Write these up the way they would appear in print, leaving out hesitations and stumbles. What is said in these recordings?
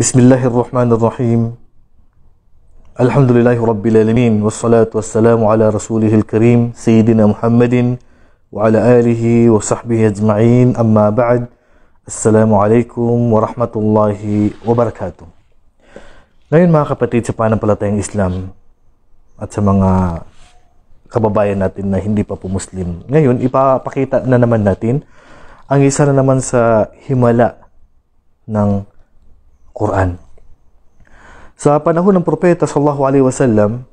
Bismillahirrahmanirrahim. Alhamdulillahi Rabbil Alamin. Wassalatu wassalamu ala rasulihil karim Sayyidina Muhammadin wa ala alihi wa sahbihi ajma'in. Amma ba'd. Assalamualaikum warahmatullahi wabarakatuh. Ngayon mga kapatid sa pananampalatayang Islam at sa mga kababayan natin na hindi pa po Muslim, ngayon ipapakita na naman natin ang isa na naman sa himala ng Quran. Sa panahon ng propeta sallallahu alaihi wasallam,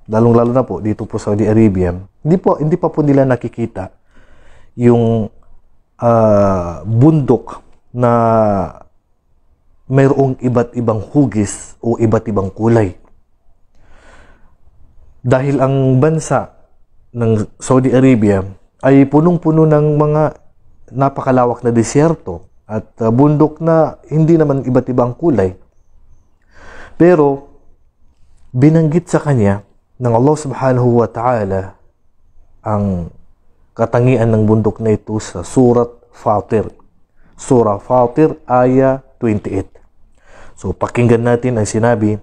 lalong-lalo na po dito po sa Saudi Arabia, hindi pa po nila nakikita yung bundok na mayroong iba't ibang hugis o iba't ibang kulay. Dahil ang bansa ng Saudi Arabia ay punong-puno ng mga napakalawak na disyerto at bundok na hindi naman iba't ibang kulay. Pero binanggit sa kanya ng Allah subhanahu wa ta'ala ang katangian ng bundok na ito sa Surat Fatir. Surah Fatir, aya 28. So pakinggan natin ang sinabi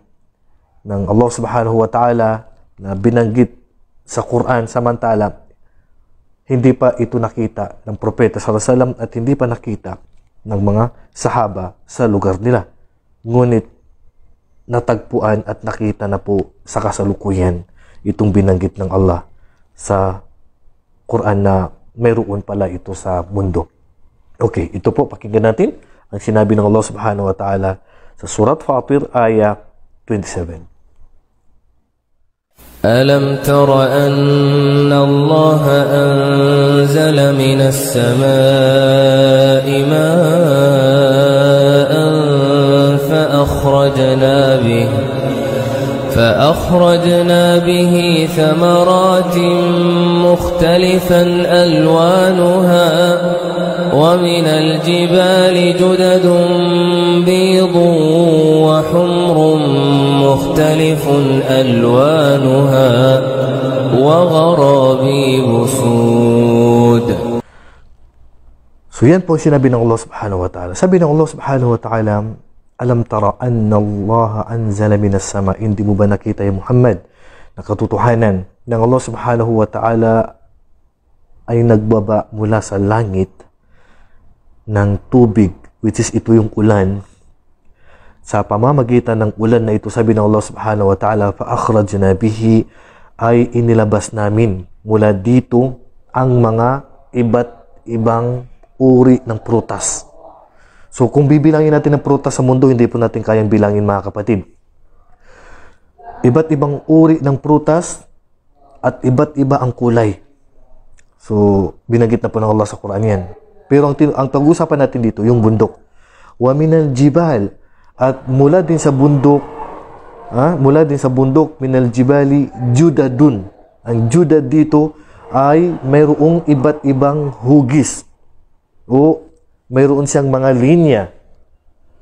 ng Allah subhanahu wa ta'ala na binanggit sa Quran, samantala hindi pa ito nakita ng propeta sallallahu alaihi wasallam at hindi pa nakita ng mga sahaba sa lugar nila. Ngunit natagpuan at nakita na po sa kasalukuyan itong binanggit ng Allah sa Quran na mayroon pala ito sa mundo. Okay, ito po pakinggan natin ang sinabi ng Allah subhanahu wa ta'ala sa Surat Fatir, aya 27. ألم تر أن الله أنزل من السماء ماء فأخرجنا به ثمرات مختلفا ألوانها ومن الجبال جدد بيض وحمر مختلف ألوانها وغرابيب سود. So yan po sinabi ng Allah subhanahu wa ta'ala. Sabi ng Allah subhanahu wa ta'ala, Alam tara anna Allah anzala minas sama. Hindi mo ba nakita ya Muhammad na katotohanan ng Allah subhanahu wa ta'ala ay nagbaba mula sa langit ng tubig, which is ito yung ulan. Sa pamamagitan ng ulan na ito, sabi ng Allah subhanahu wa ta'ala, فَأَخْرَجْنَا bihi, ay inilabas namin mula dito ang mga iba't ibang uri ng prutas. So kung bibilangin natin ang prutas sa mundo, hindi po natin kayang bilangin mga kapatid. Iba't ibang uri ng prutas at iba't iba ang kulay. So binanggit na po ng Allah sa Quran yan. Pero ang pag-usapan natin dito, yung bundok. Wa minal jibal, at mula din sa bundok, minal jibali judadun. Ang judad dito ay mayroong iba't ibang hugis o mayroon siyang mga linya,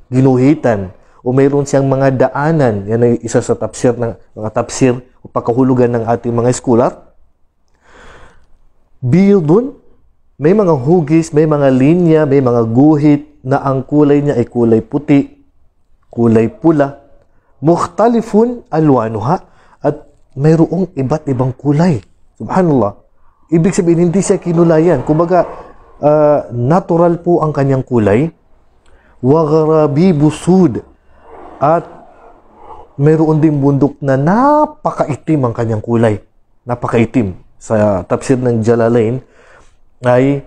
ginuhitan, o mayroon siyang mga daanan. Yan ay isa sa tafsir ng mga tafsir o pagkahulugan ng ating mga scholar. Bildun, may mga hugis, may mga linya, may mga guhit na ang kulay niya ay kulay puti, kulay pula, mukhtalifun alwanuha, at mayroong iba't ibang kulay. Subhanallah. Ibig sabihin, hindi siya kinulayan. Kumbaga, natural po ang kanyang kulay. Wa gharabibu sud, at mayroon ding bundok na napakaitim ang kanyang kulay. Napakaitim. Sa tafsir ng Jalalain ay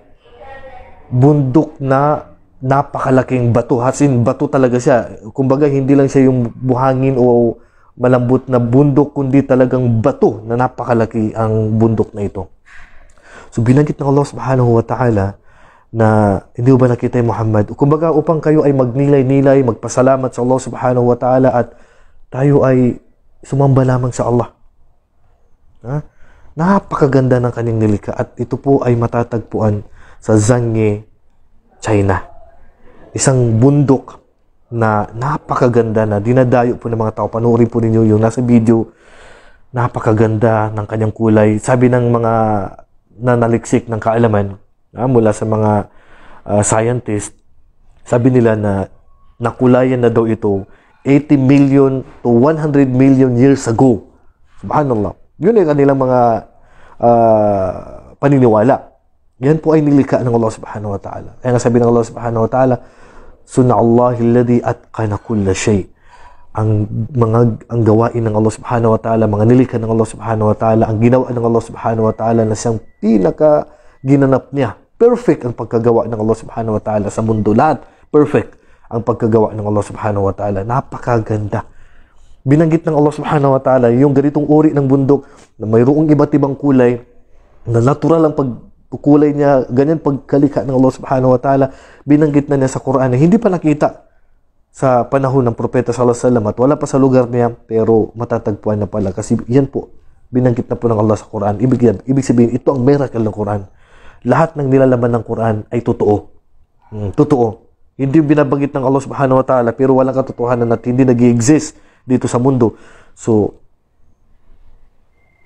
bundok na napakalaking bato. Hasin bato talaga siya. Kumbaga hindi lang siya yung buhangin o malambot na bundok, kundi talagang bato na napakalaki ang bundok na ito. So binanggit ng Allah subhanahu wa ta'ala na hindi ba nakita yung Muhammad? Kumbaga upang kayo ay magnilay-nilay, magpasalamat sa Allah subhanahu wa ta'ala at tayo ay sumamba lamang sa Allah. Napakaganda ng kanyang nilikha at ito po ay matatagpuan sa Zhangye, China. Isang bundok na napakaganda na dinadayo po ng mga tao. Panoorin po ninyo yung nasa video. Napakaganda ng kanyang kulay. Sabi ng mga nanaliksik ng kaalaman, mula sa mga scientist, sabi nila na Nakulayan na daw ito 80 million to 100 million years ago. Subhanallah. Yun ay kanilang mga paniniwala. Yan po ay nilikha ng Allah subhanahu wa ta'ala. Kaya nga sabi ng Allah subhanahu wa ta'ala, Sunna'Allahi alladhi atqana kulla shay. Ang gawain ng Allah subhanahu wa ta'ala, mga nilikha ng Allah subhanahu wa ta'ala, ang ginawa ng Allah subhanahu wa ta'ala na siyang pinaka ginanap niya. Perfect ang pagkagawa ng Allah subhanahu wa ta'ala sa mundo. Lahat perfect ang pagkagawa ng Allah subhanahu wa ta'ala. Napakaganda. Binanggit ng Allah subhanahu wa ta'ala yung ganitong uri ng bundok na mayroong iba't ibang kulay, na natural ang pagkukulay niya, ganyan pagkalika ng Allah subhanahu wa ta'ala. Binanggit na niya sa Quran na hindi pa nakita sa panahon ng Propeta sallallahu alaihi wasallam at wala pa sa lugar niya, pero matatagpuan na pala kasi yan po, binanggit na po ng Allah sa Quran. Ibig sabihin, ito ang miracle ng Quran. Lahat ng nilalaman ng Quran ay totoo. Totoo. Hindi binabanggit ng Allah subhanahu wa ta'ala pero walang katotohanan at hindi nag-i-exist dito sa mundo. So,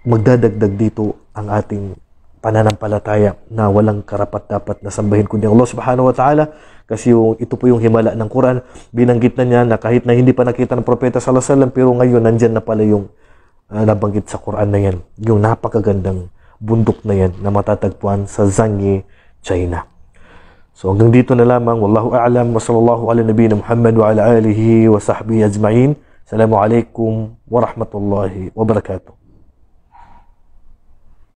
magdadagdag dito ang ating pananampalataya na walang karapat-dapat na sambahin kundi Allah subhanahu wa ta'ala, kasi ito po yung himala ng Quran. Binanggit na niya na kahit na hindi pa nakita ng Propeta sallallahu alaihi wasallam, pero ngayon nandyan na pala yung nabanggit sa Quran na yan, yung napakagandang bundok na yan na matatagpuan sa Zhangye, China. So hanggang dito na lamang. Wallahu a'lam wa sallallahu ala nabiyina Muhammad wa ala alihi wa sahbihi ajma'in. Assalamu alaikum wa rahmatullahi wa barakatuh.